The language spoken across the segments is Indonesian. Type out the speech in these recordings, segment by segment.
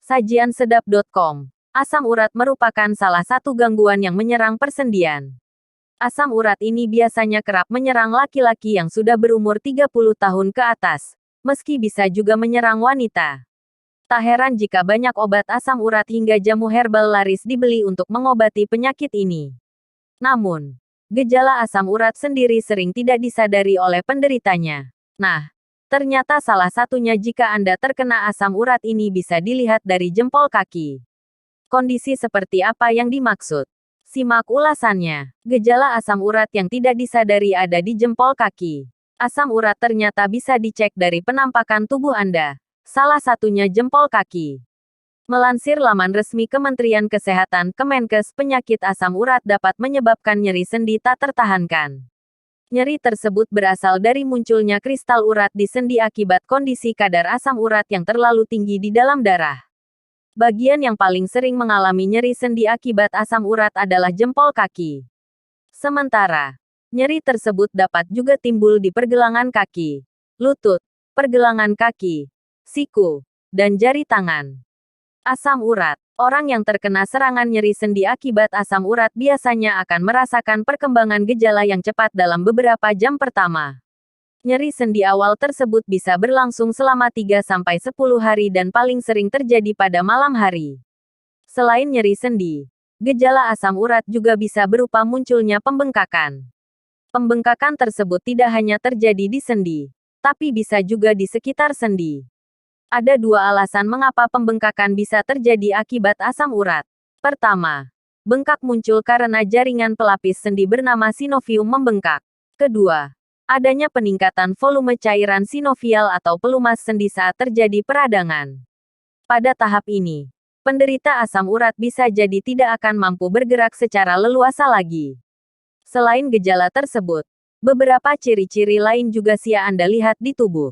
Sajiansedap.com. Asam urat merupakan salah satu gangguan yang menyerang persendian. Asam urat ini biasanya kerap menyerang laki-laki yang sudah berumur 30 tahun ke atas, meski bisa juga menyerang wanita. Tak heran jika banyak obat asam urat hingga jamu herbal laris dibeli untuk mengobati penyakit ini. Namun, gejala asam urat sendiri sering tidak disadari oleh penderitanya. Nah, ternyata salah satunya jika Anda terkena asam urat ini bisa dilihat dari jempol kaki. Kondisi seperti apa yang dimaksud? Simak ulasannya. Gejala asam urat yang tidak disadari ada di jempol kaki. Asam urat ternyata bisa dicek dari penampakan tubuh Anda. Salah satunya jempol kaki. Melansir laman resmi Kementerian Kesehatan Kemenkes, penyakit asam urat dapat menyebabkan nyeri sendi tak tertahankan. Nyeri tersebut berasal dari munculnya kristal urat di sendi akibat kondisi kadar asam urat yang terlalu tinggi di dalam darah. Bagian yang paling sering mengalami nyeri sendi akibat asam urat adalah jempol kaki. Sementara, nyeri tersebut dapat juga timbul di pergelangan kaki, lutut, pergelangan kaki, siku, dan jari tangan. Asam urat. Orang yang terkena serangan nyeri sendi akibat asam urat biasanya akan merasakan perkembangan gejala yang cepat dalam beberapa jam pertama. Nyeri sendi awal tersebut bisa berlangsung selama 3-10 hari dan paling sering terjadi pada malam hari. Selain nyeri sendi, gejala asam urat juga bisa berupa munculnya pembengkakan. Pembengkakan tersebut tidak hanya terjadi di sendi, tapi bisa juga di sekitar sendi. Ada dua alasan mengapa pembengkakan bisa terjadi akibat asam urat. Pertama, bengkak muncul karena jaringan pelapis sendi bernama sinovium membengkak. Kedua, adanya peningkatan volume cairan sinovial atau pelumas sendi saat terjadi peradangan. Pada tahap ini, penderita asam urat bisa jadi tidak akan mampu bergerak secara leluasa lagi. Selain gejala tersebut, beberapa ciri-ciri lain juga bisa Anda lihat di tubuh.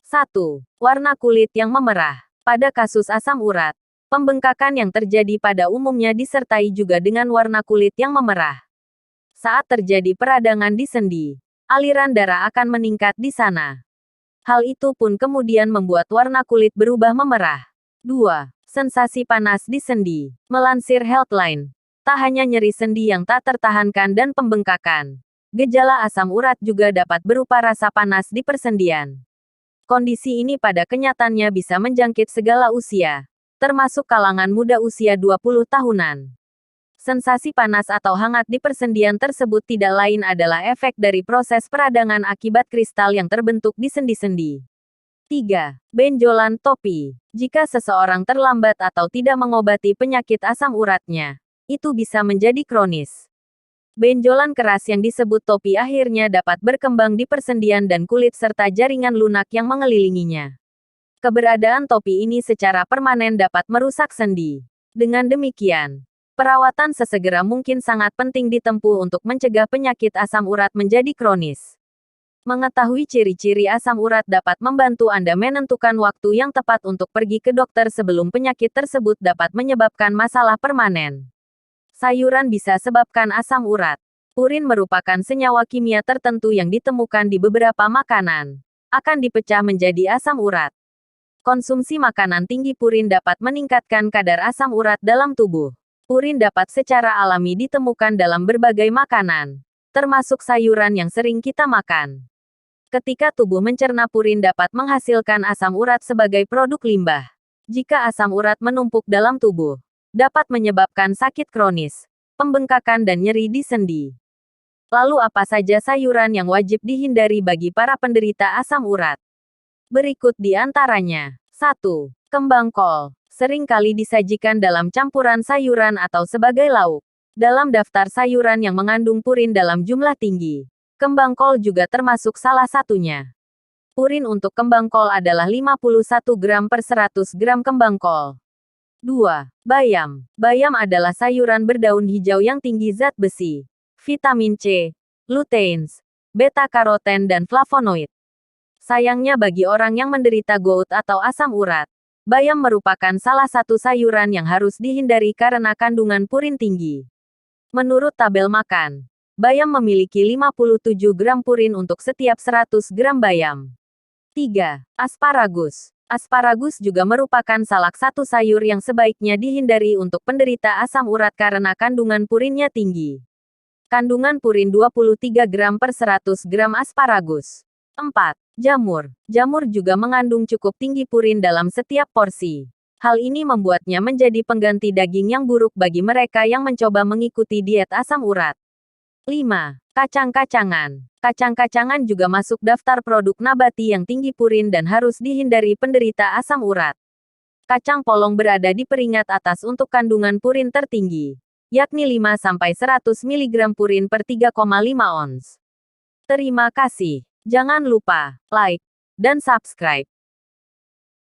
1. Warna kulit yang memerah. Pada kasus asam urat, pembengkakan yang terjadi pada umumnya disertai juga dengan warna kulit yang memerah. Saat terjadi peradangan di sendi, aliran darah akan meningkat di sana. Hal itu pun kemudian membuat warna kulit berubah memerah. 2. Sensasi panas di sendi. Melansir Healthline, tak hanya nyeri sendi yang tak tertahankan dan pembengkakan, gejala asam urat juga dapat berupa rasa panas di persendian. Kondisi ini pada kenyataannya bisa menjangkit segala usia, termasuk kalangan muda usia 20 tahunan. Sensasi panas atau hangat di persendian tersebut tidak lain adalah efek dari proses peradangan akibat kristal yang terbentuk di sendi-sendi. 3. Benjolan topi. Jika seseorang terlambat atau tidak mengobati penyakit asam uratnya, itu bisa menjadi kronis. Benjolan keras yang disebut topi akhirnya dapat berkembang di persendian dan kulit serta jaringan lunak yang mengelilinginya. Keberadaan topi ini secara permanen dapat merusak sendi. Dengan demikian, perawatan sesegera mungkin sangat penting ditempuh untuk mencegah penyakit asam urat menjadi kronis. Mengetahui ciri-ciri asam urat dapat membantu Anda menentukan waktu yang tepat untuk pergi ke dokter sebelum penyakit tersebut dapat menyebabkan masalah permanen. Sayuran bisa sebabkan asam urat. Purin merupakan senyawa kimia tertentu yang ditemukan di beberapa makanan. Akan dipecah menjadi asam urat. Konsumsi makanan tinggi purin dapat meningkatkan kadar asam urat dalam tubuh. Purin dapat secara alami ditemukan dalam berbagai makanan, termasuk sayuran yang sering kita makan. Ketika tubuh mencerna purin dapat menghasilkan asam urat sebagai produk limbah. Jika asam urat menumpuk dalam tubuh, dapat menyebabkan sakit kronis, pembengkakan dan nyeri di sendi. Lalu apa saja sayuran yang wajib dihindari bagi para penderita asam urat? Berikut di antaranya. 1. Kembang kol. Sering kali disajikan dalam campuran sayuran atau sebagai lauk. Dalam daftar sayuran yang mengandung purin dalam jumlah tinggi, kembang kol juga termasuk salah satunya. Purin untuk kembang kol adalah 51 gram per 100 gram kembang kol. 2. Bayam. Bayam adalah sayuran berdaun hijau yang tinggi zat besi, vitamin C, luteins, beta-karoten dan flavonoid. Sayangnya bagi orang yang menderita gout atau asam urat, bayam merupakan salah satu sayuran yang harus dihindari karena kandungan purin tinggi. Menurut tabel makan, bayam memiliki 57 gram purin untuk setiap 100 gram bayam. 3. Asparagus. Asparagus juga merupakan salah satu sayur yang sebaiknya dihindari untuk penderita asam urat karena kandungan purinnya tinggi. Kandungan purin 23 gram per 100 gram asparagus. 4. Jamur. Jamur juga mengandung cukup tinggi purin dalam setiap porsi. Hal ini membuatnya menjadi pengganti daging yang buruk bagi mereka yang mencoba mengikuti diet asam urat. 5. Kacang-kacangan. Kacang-kacangan juga masuk daftar produk nabati yang tinggi purin dan harus dihindari penderita asam urat. Kacang polong berada di peringkat atas untuk kandungan purin tertinggi, yakni 5-100 mg purin per 3,5 ons. Terima kasih. Jangan lupa like dan subscribe